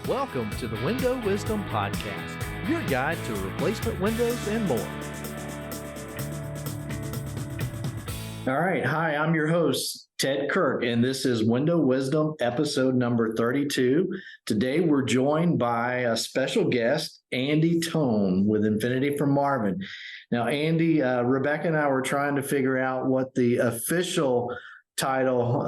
Welcome to the Window Wisdom Podcast, your guide to replacement windows and more. All right. Hi, I'm your host, Ted Kirk, and this is Window Wisdom episode number 32. Today, we're joined by a special guest, Andy Tone with Infinity from Marvin. Now, Andy, Rebecca and I were trying to figure out what the official title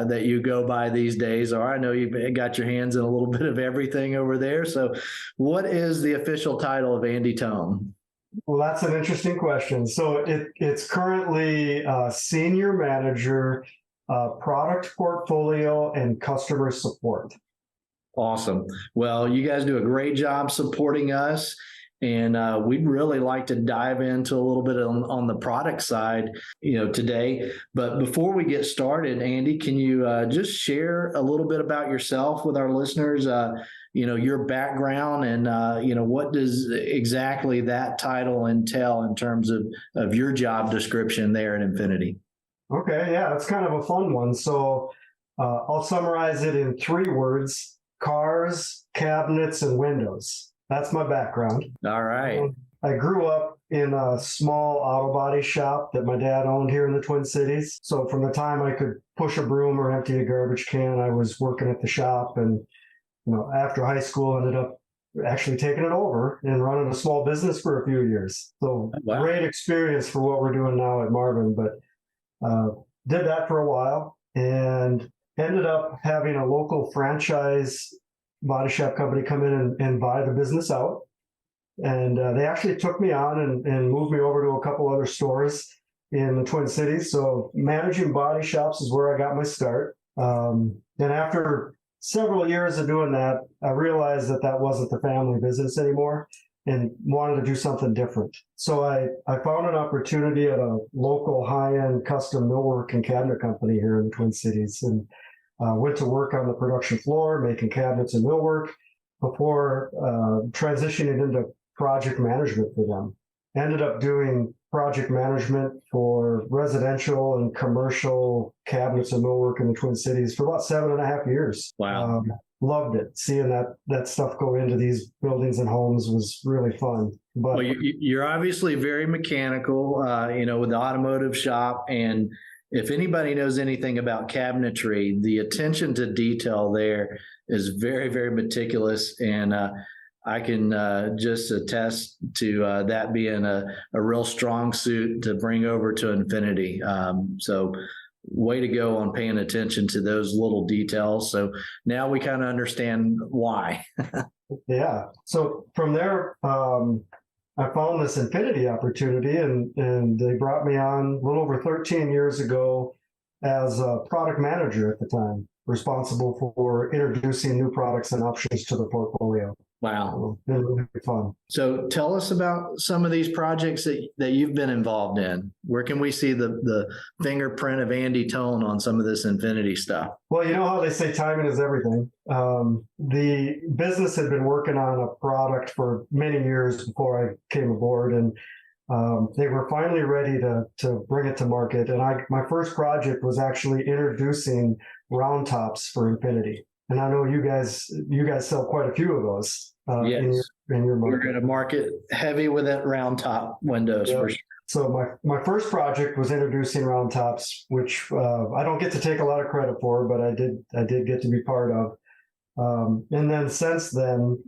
that you go by these days are. I know you've got your hands in a little bit of everything over there. So what is the official title of Andy Tone? Well, that's an interesting question. So it's currently Senior Manager, Product Portfolio and Customer Support. Awesome. Well, you guys do a great job supporting us. And we'd really like to dive into a little bit on the product side, today. But before we get started, Andy, can you just share a little bit about yourself with our listeners? Your background and what does exactly that title entail in terms of your job description there at Infinity? Okay, yeah, it's kind of a fun one. So I'll summarize it in 3 words: cars, cabinets, and windows. That's my background. All right. I grew up in a small auto body shop that my dad owned here in the Twin Cities. So from the time I could push a broom or empty a garbage can, I was working at the shop. And, after high school, ended up actually taking it over and running a small business for a few years. So Wow. Great experience for what we're doing now at Marvin. But did that for a while and ended up having a local franchise body shop company come in and buy the business out. And they actually took me on and moved me over to a couple other stores in the Twin Cities. So managing body shops is where I got my start. And after several years of doing that, I realized that wasn't the family business anymore and wanted to do something different. So I found an opportunity at a local high-end custom millwork and cabinet company here in the Twin Cities, and went to work on the production floor, making cabinets and millwork before transitioning into project management for them. Ended up doing project management for residential and commercial cabinets and millwork in the Twin Cities for about 7.5 years. Wow. Loved it. Seeing that stuff go into these buildings and homes was really fun. But Well, you're obviously very mechanical, with the automotive shop. And if anybody knows anything about cabinetry, the attention to detail there is very, very meticulous. And I can just attest to that being a real strong suit to bring over to Infinity. So way to go on paying attention to those little details. So now we kind of understand why. Yeah. So from there, I found this Infinity opportunity and they brought me on a little over 13 years ago as a product manager at the time, responsible for introducing new products and options to the portfolio. Wow. Been really fun. So tell us about some of these projects that you've been involved in. Where can we see the fingerprint of Andy Tone on some of this Infinity stuff? Well, you know how they say timing is everything. The business had been working on a product for many years before I came aboard, and they were finally ready to bring it to market. And my first project was actually introducing round tops for Infinity. And I know you guys sell quite a few of those Yes. in your market. We're going to market heavy with that round top windows for sure. So my first project was introducing round tops, which I don't get to take a lot of credit for, but I did get to be part of. And then since then,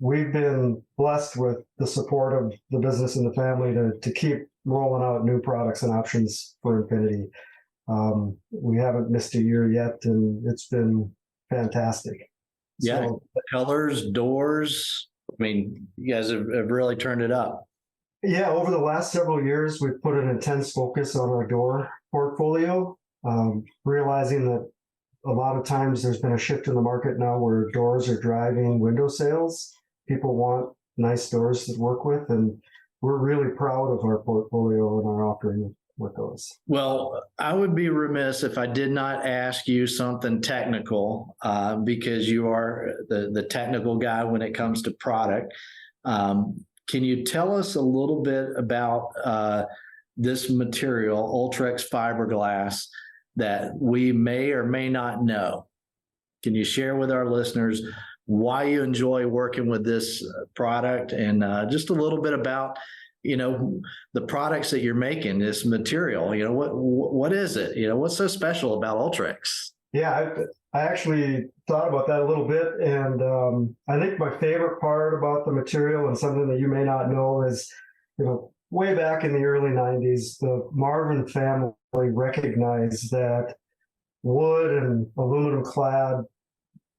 we've been blessed with the support of the business and the family to keep rolling out new products and options for Infinity. We haven't missed a year yet, and it's been fantastic. Yeah, So, colors, doors. I mean, you guys have really turned it up. yeah, over the last several years, we've put an intense focus on our door portfolio, realizing that a lot of times there's been a shift in the market now where doors are driving window sales. People want nice doors to work with, and we're really proud of our portfolio and our offering with those. Well, I would be remiss if I did not ask you something technical, because you are the technical guy when it comes to product. Can you tell us a little bit about this material, Ultrex fiberglass, that we may or may not know? Can you share with our listeners why you enjoy working with this product, and just a little bit about, the products that you're making, this material. What is it? What's so special about Ultrex? Yeah, I actually thought about that a little bit, and I think my favorite part about the material, and something that you may not know, is, way back in the early 90s, the Marvin family recognized that wood and aluminum clad,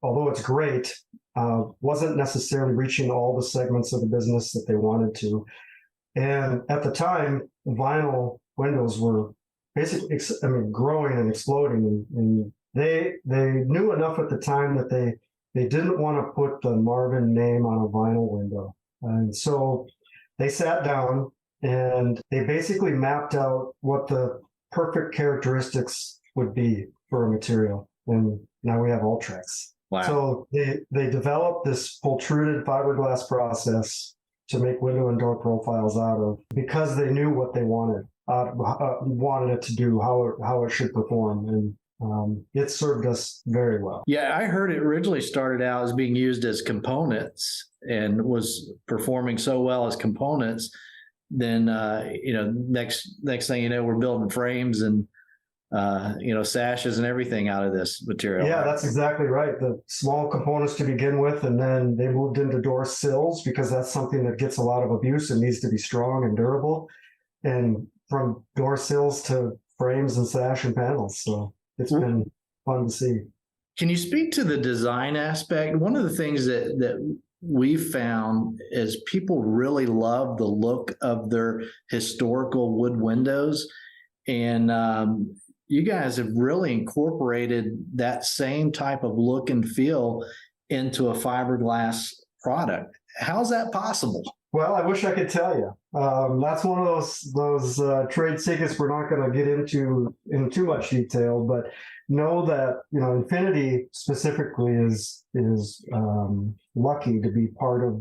although it's great, wasn't necessarily reaching all the segments of the business that they wanted to. And at the time, vinyl windows were basically, growing and exploding. And they knew enough at the time that they didn't want to put the Marvin name on a vinyl window. And so they sat down and they basically mapped out what the perfect characteristics would be for a material. And now we have Ultrex. Wow. So they developed this pultruded fiberglass process to make window and door profiles out of, because they knew what they wanted it to do, how it should perform. And it served us very well. Yeah, I heard it originally started out as being used as components and was performing so well as components. Then, next thing you know, we're building frames and, sashes and everything out of this material. Yeah, that's exactly right. The small components to begin with, and then they moved into door sills, because that's something that gets a lot of abuse and needs to be strong and durable. And from door sills to frames and sash and panels. So it's been fun to see. Can you speak to the design aspect? One of the things that we've found is people really love the look of their historical wood windows. And you guys have really incorporated that same type of look and feel into a fiberglass product. How's that possible? Well, I wish I could tell you. That's one of those trade secrets we're not going to get into in too much detail, but know that Infinity specifically is lucky to be part of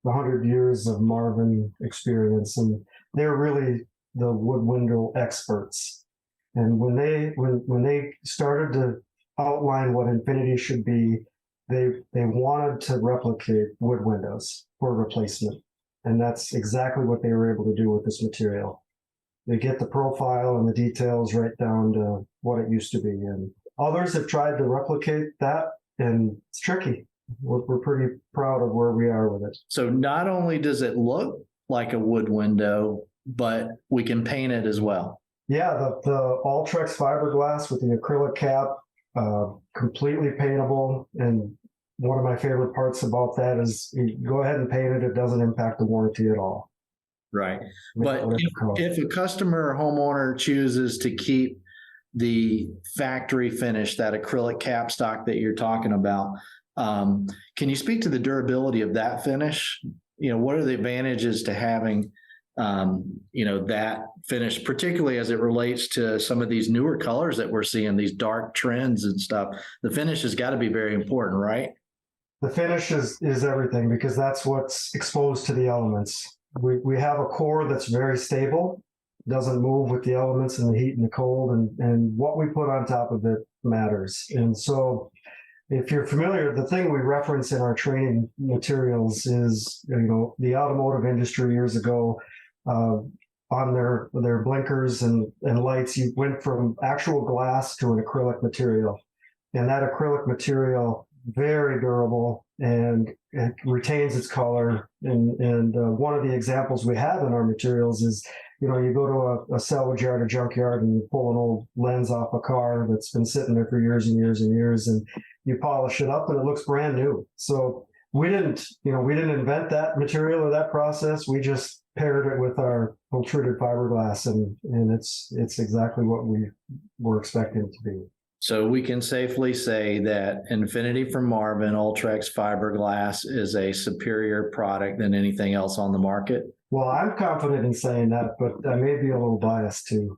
the 100 years of Marvin experience, and they're really the wood window experts. And when they started to outline what Infinity should be, they wanted to replicate wood windows for replacement. And that's exactly what they were able to do with this material. They get the profile and the details right down to what it used to be. And others have tried to replicate that, and it's tricky. We're pretty proud of where we are with it. So not only does it look like a wood window, but we can paint it as well. Yeah, the Ultrex fiberglass with the acrylic cap, completely paintable. And one of my favorite parts about that is you go ahead and paint it. It doesn't impact the warranty at all. Right. But if a customer or homeowner chooses to keep the factory finish, that acrylic cap stock that you're talking about, can you speak to the durability of that finish? What are the advantages to having that finish, particularly as it relates to some of these newer colors that we're seeing, these dark trends and stuff? The finish has got to be very important, right? The finish is everything, because that's what's exposed to the elements. We have a core that's very stable, doesn't move with the elements and the heat and the cold, and what we put on top of it matters. And so if you're familiar, the thing we reference in our training materials is, the automotive industry years ago, on their blinkers and lights, you went from actual glass to an acrylic material. And that acrylic material, very durable, and it retains its color. And one of the examples we have in our materials is, you go to a salvage yard, a junkyard, and you pull an old lens off a car that's been sitting there for years and years and years, and you polish it up and it looks brand new. So we didn't invent that material or that process. We just paired it with our pultruded fiberglass, and it's exactly what we were expecting it to be. So we can safely say that Infinity from Marvin Ultrex fiberglass is a superior product than anything else on the market. Well, I'm confident in saying that, but I may be a little biased too.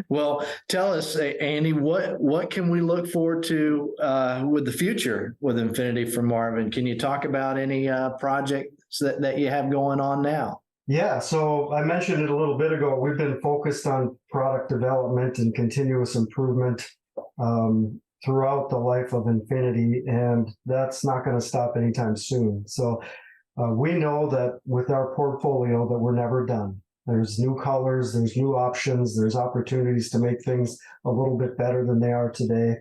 Well, tell us, Andy, what can we look forward to with the future with Infinity from Marvin? Can you talk about any projects that you have going on now? Yeah, so I mentioned it a little bit ago. We've been focused on product development and continuous improvement. throughout the life of Infinity, and that's not going to stop anytime soon. So we know that with our portfolio that we're never done. There's new colors, there's new options, there's opportunities to make things a little bit better than they are today.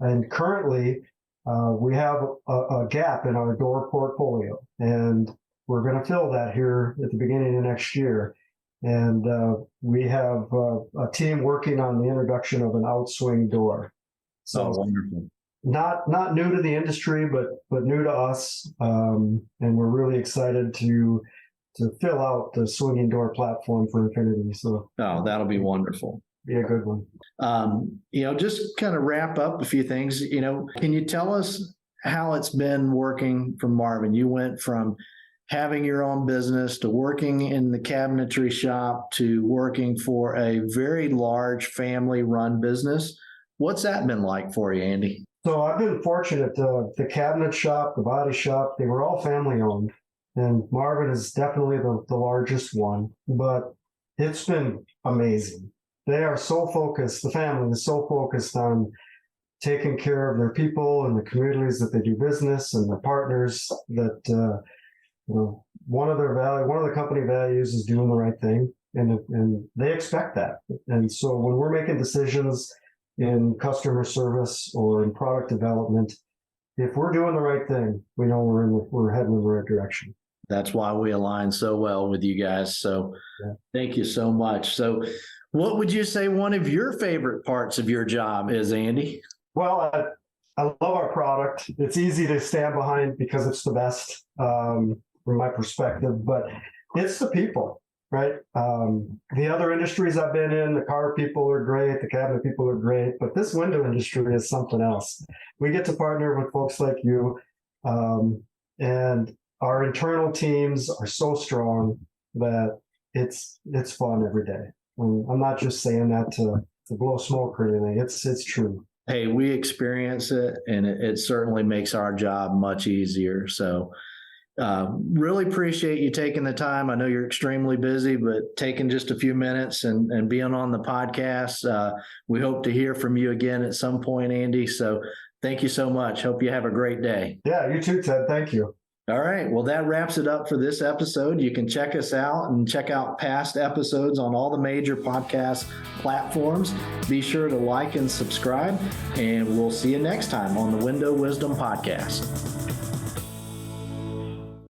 And currently, we have a gap in our door portfolio, and we're going to fill that here at the beginning of next year. And we have a team working on the introduction of an outswing door. So wonderful. Not new to the industry, but new to us. And we're really excited to fill out the swinging door platform for Infinity. So that'll be wonderful. Be a good one. Just kind of wrap up a few things. Can you tell us how it's been working for Marvin? You went from having your own business to working in the cabinetry shop to working for a very large family-run business. What's that been like for you, Andy? So I've been fortunate. The cabinet shop, the body shop, they were all family-owned. And Marvin is definitely the largest one. But it's been amazing. They are so focused, the family is so focused on taking care of their people and the communities that they do business and their partners that one of the company values is doing the right thing, and they expect that. And so when we're making decisions in customer service or in product development, if we're doing the right thing, we know we're heading in the right direction. That's why we align so well with you guys. So Thank you so much. So what would you say one of your favorite parts of your job is, Andy? Well, I love our product. It's easy to stand behind because it's the best from my perspective, but it's the people, right? The other industries I've been in, the car people are great, the cabinet people are great, but this window industry is something else. We get to partner with folks like you, and our internal teams are so strong that it's fun every day. I'm not just saying that to blow smoke or anything. It's true. Hey, we experience it, and it certainly makes our job much easier. So really appreciate you taking the time. I know you're extremely busy, but taking just a few minutes and being on the podcast. We hope to hear from you again at some point, Andy. So thank you so much. Hope you have a great day. Yeah, you too, Ted. Thank you. All right. Well, that wraps it up for this episode. You can check us out and check out past episodes on all the major podcast platforms. Be sure to like and subscribe, and we'll see you next time on the Window Wisdom Podcast.